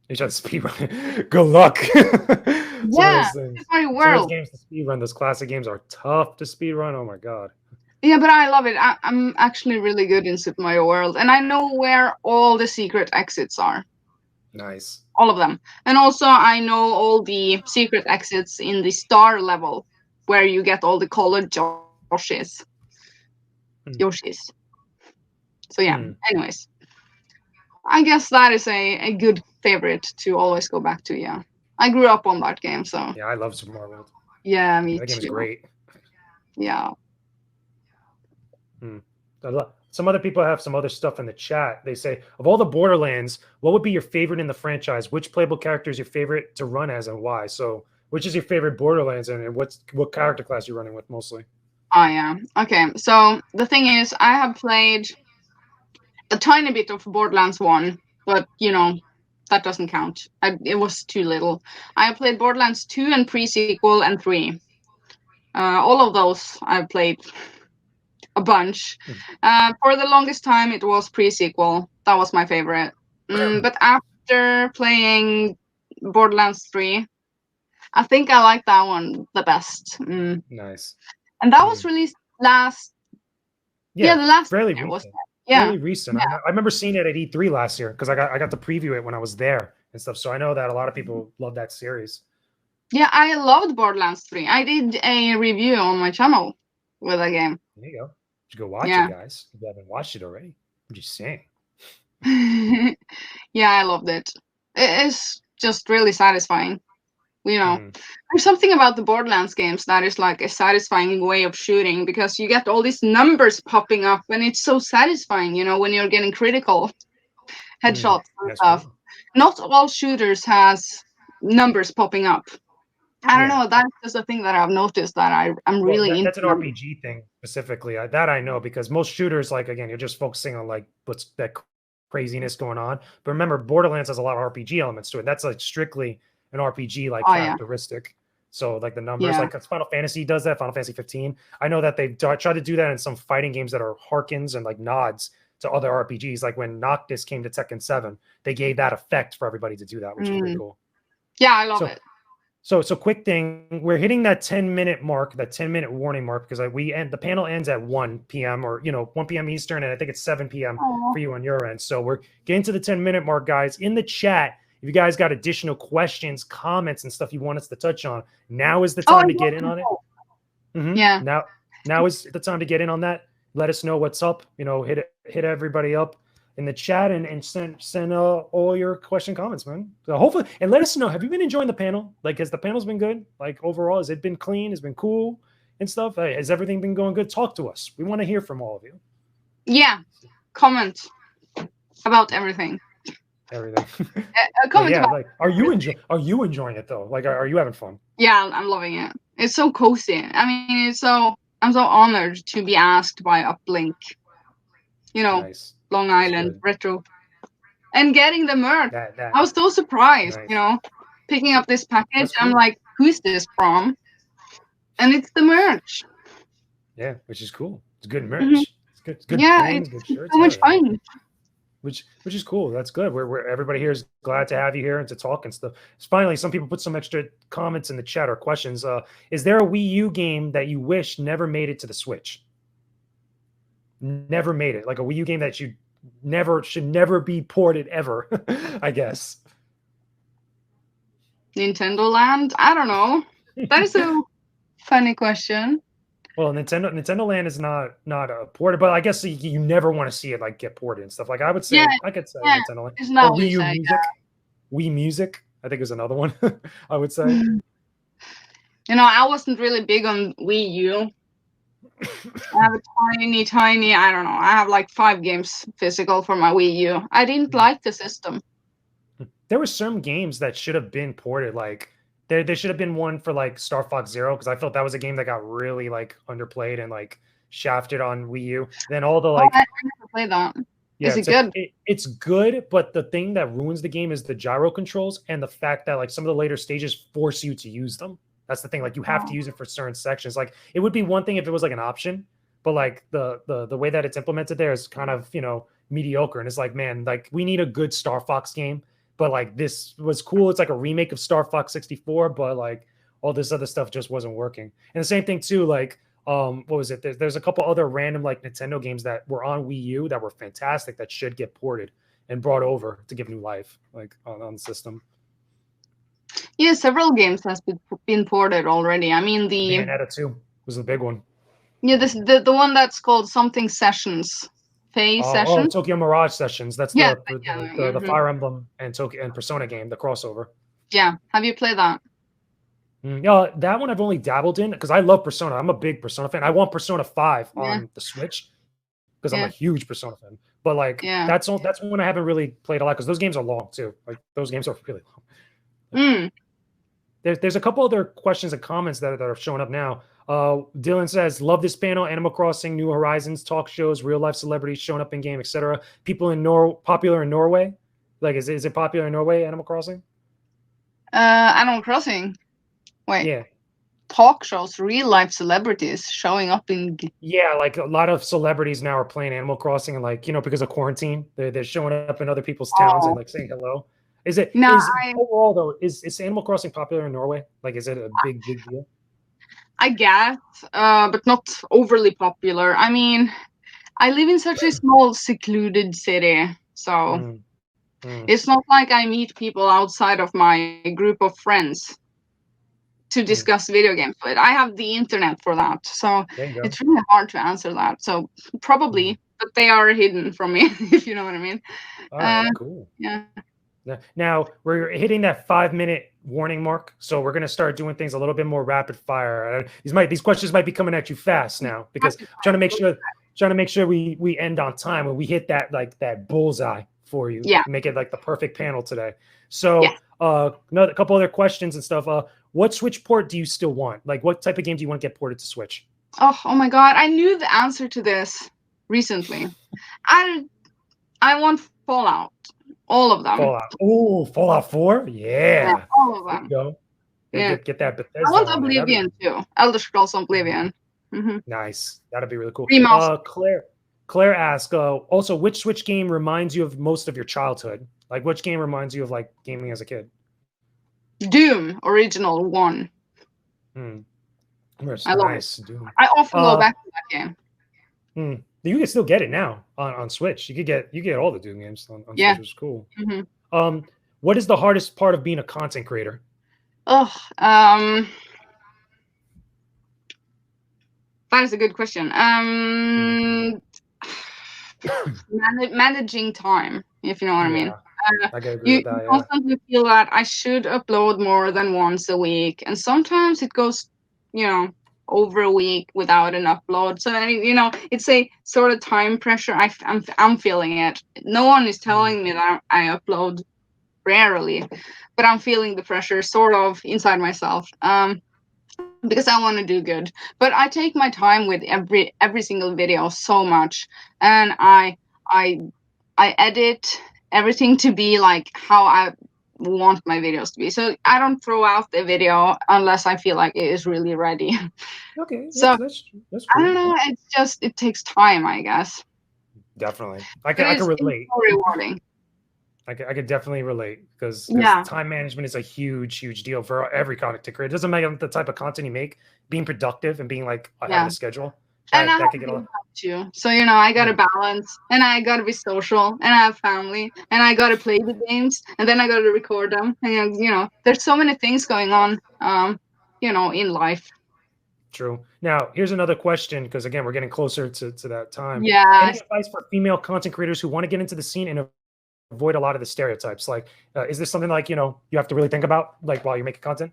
You tried to speedrun it? Good luck. Yeah, it's Mario World. Those games to speedrun, those classic games are tough to speedrun. Oh my god. Yeah, but I love it. I'm actually really good in Super Mario World, and I know where all the secret exits are. Nice. All of them. And also I know all the secret exits in the star level, where you get all the colored Yoshis. So yeah, anyways. I guess that is a good favorite to always go back to, yeah. I grew up on that game, so. Yeah, I love Super Mario World. Yeah, me too. That game is great. Yeah. Some other people have some other stuff in the chat. They say, of all the Borderlands, what would be your favorite in the franchise? Which playable character is your favorite to run as and why? So which is your favorite Borderlands and what character class you're running with mostly? Oh, yeah. Okay, so the thing is, I have played a tiny bit of Borderlands 1, but, that doesn't count. It was too little. I have played Borderlands 2 and pre-sequel and 3. All of those I've played a bunch. For the longest time, it was pre-sequel. That was my favorite. But after playing Borderlands 3, I think I like that one the best. Nice. And that was released last. Yeah, the last fairly year recent. was yeah. Really recent. Yeah. I remember seeing it at E3 last year because I got to preview it when I was there and stuff. So I know that a lot of people love that series. Yeah, I loved Borderlands 3. I did a review on my channel with a game. There you go. You should go watch it, guys. If you haven't watched it already. I'm just saying. Yeah, I loved it. It is just really satisfying. There's something about the Borderlands games that is like a satisfying way of shooting, because you get all these numbers popping up and it's so satisfying, when you're getting critical headshots and stuff. True. Not all shooters has numbers popping up. I don't know. That's just a thing that I've noticed that I'm really into. That's an RPG thing specifically. That I know, because most shooters, like, again, you're just focusing on like what's that craziness going on. But remember, Borderlands has a lot of RPG elements to it. That's like strictly an RPG like characteristic. Yeah. So like the numbers, like Final Fantasy does that. Final Fantasy 15. I know that they've tried to do that in some fighting games that are harkens and like nods to other RPGs. Like when Noctis came to Tekken 7, they gave that effect for everybody to do that, which is pretty cool. Yeah, I love it. So quick thing, we're hitting that 10-minute mark, that 10-minute warning mark, because the panel ends at 1 p.m. or 1 p.m. Eastern, and I think it's 7 p.m. for you on your end. So we're getting to the 10-minute mark, guys. In the chat, if you guys got additional questions, comments, and stuff you want us to touch on, now is the time to get in on it. Yeah. Now is the time to get in on that. Let us know what's up. Hit everybody up in the chat and send all your comments, man. So hopefully, and let us know, have you been enjoying the panel? Like, has the panel's been good? Like, overall, has it been clean? Has it been cool and stuff? Has everything been going good? Talk to us. We want to hear from all of you. Yeah. Comment about everything. Comment about like, are you enjoying it though? Like, are you having fun? Yeah, I'm loving it. It's so cozy. I mean, I'm so honored to be asked by UPLINK. Nice. Long Island retro, and getting the merch. I was so surprised. Nice. picking up this package. Cool. I'm like, who's this from? And it's the merch. Yeah, which is cool. It's good merch. Mm-hmm. It's good pins, good shirts. So much fun. Which is cool. That's good. We're everybody here is glad to have you here and to talk and stuff. Finally, some people put some extra comments in the chat or questions. Is there a Wii U game that you wish never made it to the Switch? Never made it. Like a Wii U game that you should never be ported ever, I guess. Nintendo Land? I don't know. That is a funny question. Well, Nintendo Land is not a ported, but I guess you never want to see it like get ported and stuff. Like I would say, I could say Nintendo Land. It's not Wii U Music. Wii Music, I think is another one. I would say. You know, I wasn't really big on Wii U. I have a tiny. I don't know. I have like 5 games physical for my Wii U. I didn't like the system. There were some games that should have been ported, like. There should have been one for like Star Fox Zero because I felt that was a game that got really like underplayed and like shafted on Wii U. Then all the like. I never played that. Yeah, is it good? It's good, but the thing that ruins the game is the gyro controls and the fact that like some of the later stages force you to use them. That's the thing. Like you have to use it for certain sections. Like it would be one thing if it was like an option, but like the way that it's implemented there is kind of mediocre. And it's like, man, like we need a good Star Fox game. But like this was cool. It's like a remake of Star Fox 64, but like all this other stuff just wasn't working. And the same thing too, like what was it? There's a couple other random like Nintendo games that were on Wii U that were fantastic that should get ported and brought over to give new life, like on the system. Yeah, several games has been ported already. I mean the Bayonetta 2 was the big one. Yeah, the one that's called something Sessions. Sessions? Tokyo Mirage Sessions. That's the Fire Emblem and Persona game, the crossover. Yeah. Have you played that? Yeah, that one I've only dabbled in because I love Persona. I'm a big Persona fan. I want Persona 5 on the Switch because I'm a huge Persona fan. But like that's one I haven't really played a lot because those games are long too. Like those games are really long. There's a couple other questions and comments that are showing up now. Dylan says, love this panel, Animal Crossing, New Horizons, talk shows, real life celebrities showing up in game, etc. People in popular in Norway. Like, is it popular in Norway, Animal Crossing? Animal Crossing? Wait. Yeah. Talk shows, real life celebrities showing up in. Yeah, like a lot of celebrities now are playing Animal Crossing and like, because of quarantine, they're showing up in other people's towns and like saying hello. Overall though, is Animal Crossing popular in Norway? Like, is it a big deal? I guess, but not overly popular. I mean, I live in such a small, secluded city, so it's not like I meet people outside of my group of friends to discuss video games with. I have the internet for that, so it's really hard to answer that. So probably, but they are hidden from me, if you know what I mean. All right, cool. Yeah. Now we're hitting that 5-minute warning mark, so we're going to start doing things a little bit more rapid fire. These questions might be coming at you fast now because I'm trying to make sure we end on time when we hit that bullseye for you. Yeah, make it like the perfect panel today. So a couple other questions and stuff. What Switch port do you still want? Like, what type of game do you want to get ported to Switch? Oh my God, I knew the answer to this recently. I want Fallout. All of them. Fallout. Oh, Fallout 4? Yeah. All of them. Go. Yeah. Get that Bethesda. I want Oblivion too. Elder Scrolls Oblivion. Nice. That'd be really cool. Claire asks, also, which Switch game reminds you of most of your childhood? Like, which game reminds you of like gaming as a kid? Doom, original 1. I love it. Doom. I often go back to that game. You can still get it now on Switch. You get all the Doom games on Switch, which is cool. What is the hardest part of being a content creator? That is a good question. Managing time, if you know what I mean. I can agree with that. You constantly feel that I should upload more than once a week, and sometimes it goes, over a week without an upload. So it's a sort of time pressure. I'm feeling it. No one is telling me that I upload rarely, but I'm feeling the pressure sort of inside myself because I want to do good. But I take my time with every single video so much, and I edit everything to be like how I want my videos to be. So I don't throw out the video unless I feel like it is really ready. Okay, so that's cool. I don't know. It's just it takes time, I guess. Definitely, I can relate. It's so rewarding. I could definitely relate because time management is a huge deal for every content creator. It doesn't matter the type of content you make, being productive and being like having a schedule. And I could get too. So I got to balance, and I got to be social, and I have family, and I got to play the games, and then I got to record them. And there's so many things going on, in life. True. Now, here's another question, because again, we're getting closer to that time. Yeah. Any advice for female content creators who want to get into the scene and avoid a lot of the stereotypes? Like, is this something like, you have to really think about, like, while you're making content?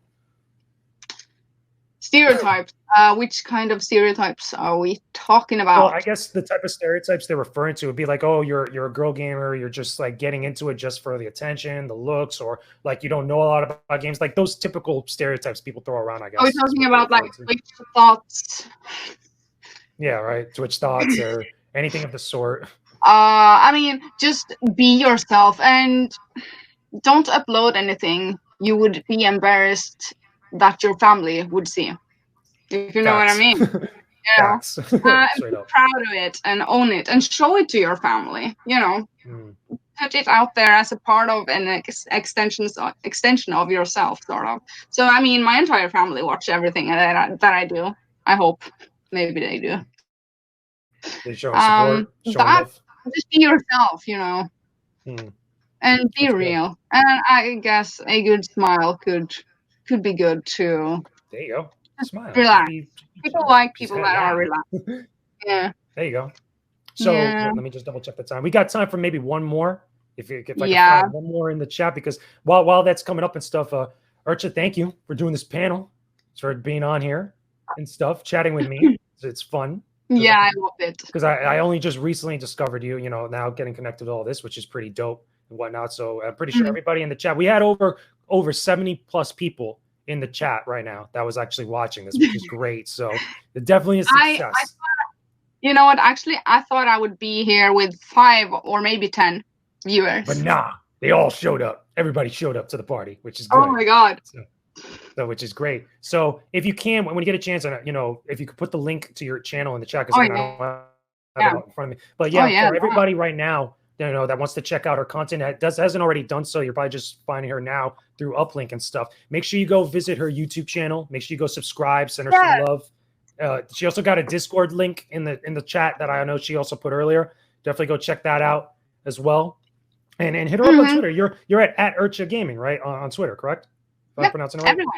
Stereotypes. Which kind of stereotypes are we talking about? Well, I guess the type of stereotypes they're referring to would be like, oh, you're a girl gamer, you're just like getting into it just for the attention, the looks, or like you don't know a lot about games, like those typical stereotypes people throw around, I guess. Are we talking about like Twitch thoughts? Yeah, right. Twitch thoughts or anything of the sort. I mean, just be yourself and don't upload anything you would be embarrassed that your family would see. If you know what I mean. Be proud of it and own it and show it to your family. Put it out there as a part of an extension of yourself, sort of. So I mean, my entire family watch everything that I do. I hope maybe they do. They show support. Just be yourself, and be real. And I guess a good smile could be good too. There you go. Smile. Relax. People like people that are relaxed. Yeah. There you go. So let me just double check the time. We got time for maybe one more. If I can find one more in the chat, because while that's coming up and stuff, Ircha, thank you for doing this panel, for being on here and stuff, chatting with me. It's fun. Yeah, I love it. Because I only just recently discovered you, now getting connected to all this, which is pretty dope and whatnot. So I'm pretty sure everybody in the chat, we had over 70 plus people in the chat right now that was actually watching this, which is great. So it definitely is a success. You know what? Actually, I thought I would be here with 5 or maybe 10 viewers. But nah, they all showed up. Everybody showed up to the party, which is good. Oh my God. So which is great. So if you can, when you get a chance, if you could put the link to your channel in the chat, because I don't have it in front of me. But for everybody right now, that wants to check out her content, hasn't already done so, you're probably just finding her now through UPLINK and stuff. Make sure you go visit her YouTube channel. Make sure you go subscribe, send her some love. She also got a Discord link in the chat that I know she also put earlier. Definitely go check that out as well. And hit her up on Twitter. You're at Ircha Gaming, right? On Twitter, correct? Am I pronouncing it right? Everywhere.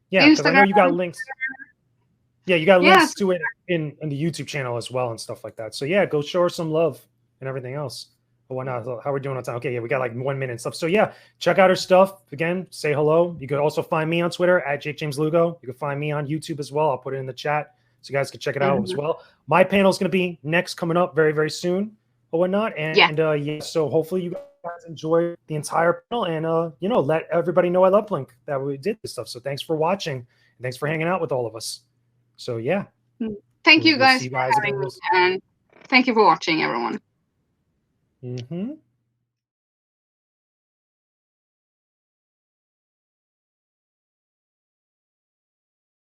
Yeah, because I know you got links. Yeah, you got links to it in the YouTube channel as well and stuff like that. So yeah, go show her some love and everything else. But why not? How we're doing on time? Okay, we got like 1 minute and stuff. So yeah, check out her stuff. Again, say hello. You could also find me on Twitter at Jake James Lugo. You can find me on YouTube as well. I'll put it in the chat so you guys can check it out as well. My panel is going to be next, coming up very, very soon or whatnot. And so hopefully you guys enjoy the entire panel and let everybody know I love UPLINK that we did this stuff. So thanks for watching and thanks for hanging out with all of us. So yeah. Thank you guys for having me, and thank you for watching, everyone. Mm-hmm.